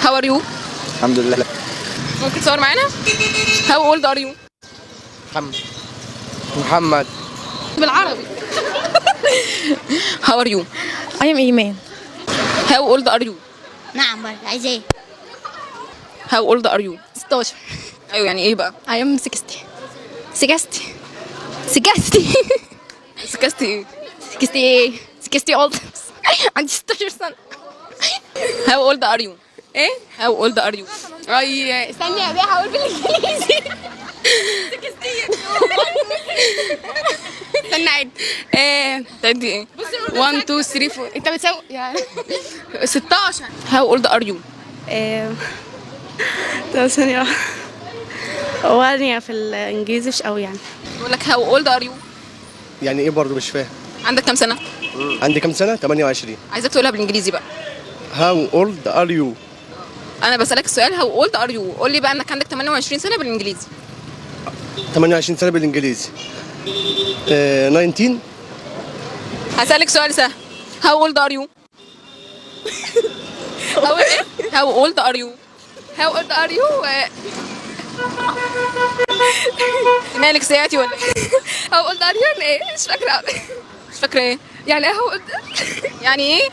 How are you? الحمد لله. ممكن تصور معانا؟ How old are you? محمد. بالعربي. How are you? I am إيمان. How old are you? نعم برضه عايزة ايه؟ How old are you? 16. ايوه يعني ايه بقى؟ I am 60. 60. 60. سكستي ايه؟ 60 ايه؟ 60 old. عندي 16 سنة. How old are you? ايه؟ How old are you? اي استني يا بيه هقول بالانجليزي. 60. استنى عد. تعدي ايه؟ 1 2 3 4 انت بتساوي يعني 16. How old are you? طب ثانية واحدة. هو أنا في الإنجليزي مش قوي يعني. بقول لك how old are you؟ يعني ايه برضه مش فاهم. عندك كام سنة؟ عندي كام سنة؟ 28. عايزاك تقولها بالانجليزي بقى. How old are you؟ انا بسألك السؤال how old are you؟ قول لي بقى انك عندك 28 سنة بالانجليزي. 28 سنة بالانجليزي. 19. هسألك سؤال سهل. How old are you؟ How old are you؟ How old are you؟ مالك سياتي ولا ايه؟ How old are you؟ إيه؟ مش فاكرة. مش فاكرة ايه؟ يعني إيه how old؟ يعني ايه؟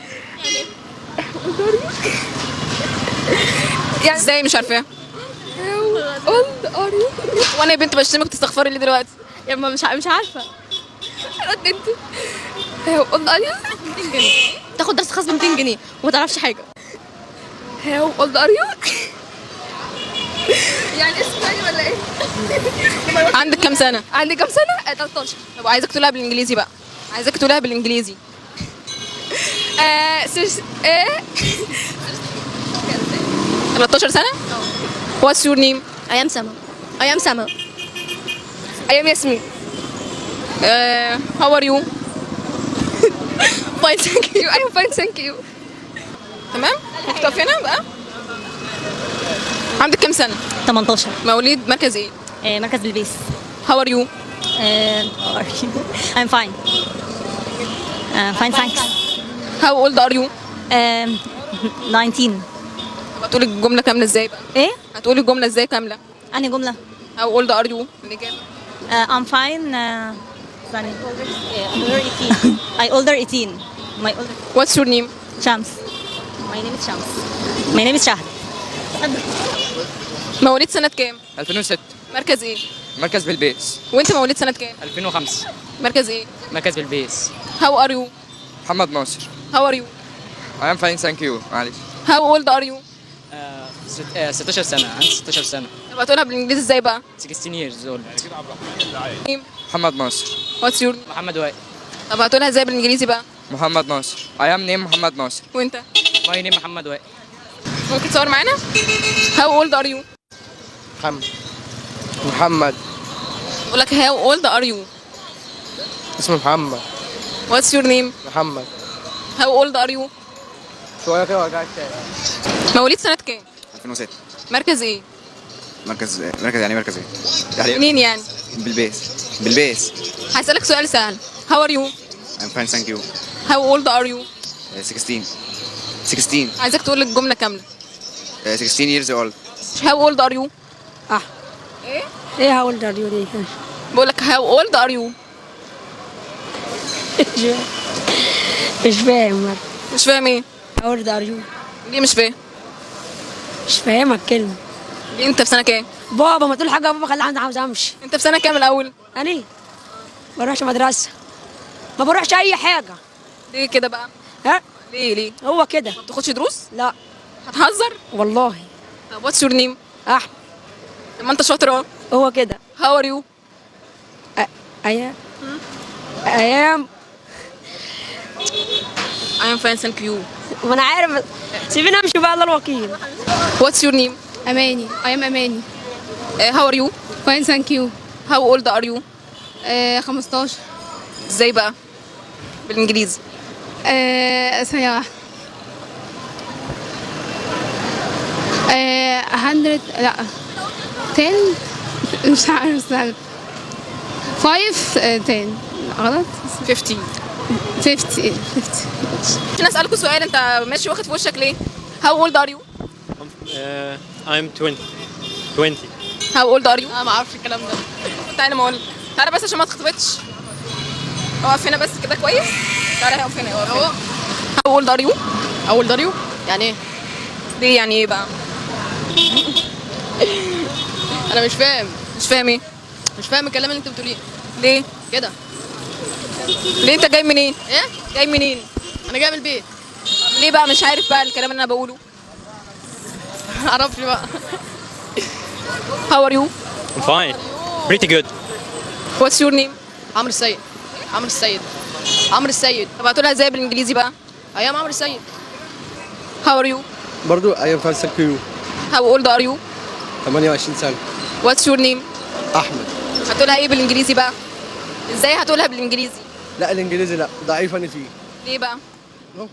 يعني ازاي مش عارفاه؟ how old are you؟ وانا يا بنت بشتمك تستغفري لي دلوقتي. يا ما مش عارفة. رد أنت. How old are you؟ 200 جنيه. تاخد درس خاص ب 200 جنيه وما تعرفش حاجة. How old are you؟ يعني اسمعني ولا ايه؟ عندك كام سنة؟ عندي كام سنة؟ 13. طب عايزك تقولها بالانجليزي بقى. عايزك تقولها بالانجليزي. ايه؟ 13 سنة؟ What's your name؟ I am Sama. I am Sama. I am Yasmin. How are you؟ Fine, thank you. I am fine, thank you. تمام؟ ممكن تقف هنا بقى؟ عندك كام سنة؟ 18. مواليد مركز ايه؟ مركز بلبيس. How are you؟ I'm fine. Fine, thanks. How old are you؟ 19. طب هتقولي الجملة كاملة ازاي بقى؟ ايه؟ هتقولي الجملة ازاي كاملة؟ أنهي جملة؟ How old are you؟ الإجابة. I'm fine. ثانية. Older 18. I older 18. My older. What's your name؟ Shams. My name is Shams. My name is شهد. مواليد سنة كام؟ 2006. مركز ايه؟ مركز بلبيس. وانت مواليد سنة كام؟ 2005. مركز ايه؟ مركز بلبيس. How are you؟ محمد ناصر. How are you؟ I am fine thank you. معلش. How old are you؟ 16 سنة. عندي 16 سنة. طب هتقولها بالانجليزي ازاي بقى؟ 16 years old. محمد ناصر. What's your محمد وائل. طب هتقولها ازاي بالانجليزي بقى؟ محمد ناصر. I am name محمد ناصر. وانت؟ My name محمد وائل. ممكن تصور معانا؟ How old are you؟ محمد. بقول لك how old are you؟ اسمه محمد. What's your name؟ محمد. How old are you؟ شوية كده وارجعك تاني. مواليد سنة كام؟ 2006. مركز ايه؟ مركز يعني مركز ايه؟ يعني منين يعني؟ بلبيس. هسألك سؤال سهل. How are you؟ I'm fine thank you. How old are you؟ 16. عايزك تقول الجملة كاملة. 16 years old. How old are you؟ ايه how old are you دي؟ بقول لك how old are you؟ مش فاهم. مش فاهم ايه؟ how old are you؟ ليه مش فاهم؟ مش فاهمة الكلمة. ليه انت في سنة كام؟ بابا ما تقول حاجة يا بابا خلي عندي عاوز امشي. انت في سنة كام الأول؟ أنا ما بروحش مدرسة. ما بروحش أي حاجة. ليه كده بقى؟ ها؟ ليه؟ هو كده. ما بتاخدش دروس؟ لا هتهزر؟ والله. طب what's your name؟ أحمد. طب ما انت شاطر اهو. هو كده. How are you؟ أيام. I am fine thank you. ما أنا عارف. سيبيني أمشي بقى الله الوكيل. What's your name؟ أماني. I am أماني. How are you؟ Fine thank you. How old are you؟ 15. ازاي بقى؟ بالانجليزي. ثانية واحدة. 100 لا 10 مش عارف استنى 5 10 غلط 50. 50. انا اسالكوا سؤال، انت ماشي واخد في وشك ليه؟ How old are you؟ I'm 20. 20. How old are you? انا ما اعرفش الكلام ده. تعالى ما اقول. تعالى بس عشان ما تخطبتش. اقف هنا بس كده كويس. تعالى اقف هنا اقف هنا. How old are you? اول داريو يعني ايه؟ ليه يعني ايه بقى؟ انا مش فاهم. مش فاهم ايه؟ مش فاهم الكلام اللي انت بتقوليه ليه؟ كده. ليه انت جاي منين؟ ايه؟ جاي منين؟ انا جاي من البيت. ليه بقى مش عارف بقى الكلام اللي انا بقوله؟ ما اعرفش بقى. How are you? I'm fine. Pretty good. What's your name? عمرو السيد. عمرو السيد. عمرو السيد. طب هتقولها ازاي بالانجليزي بقى؟ ايام عمرو السيد. How are you? برضو ايام فان ثانك يو. How old are you? 28 سنة. What's your name? احمد. هتقولها ايه بالانجليزي بقى؟ ازاي هتقولها بالانجليزي؟ لا الانجليزي لا ضعيف انا فيه. ليه بقى؟ أهو.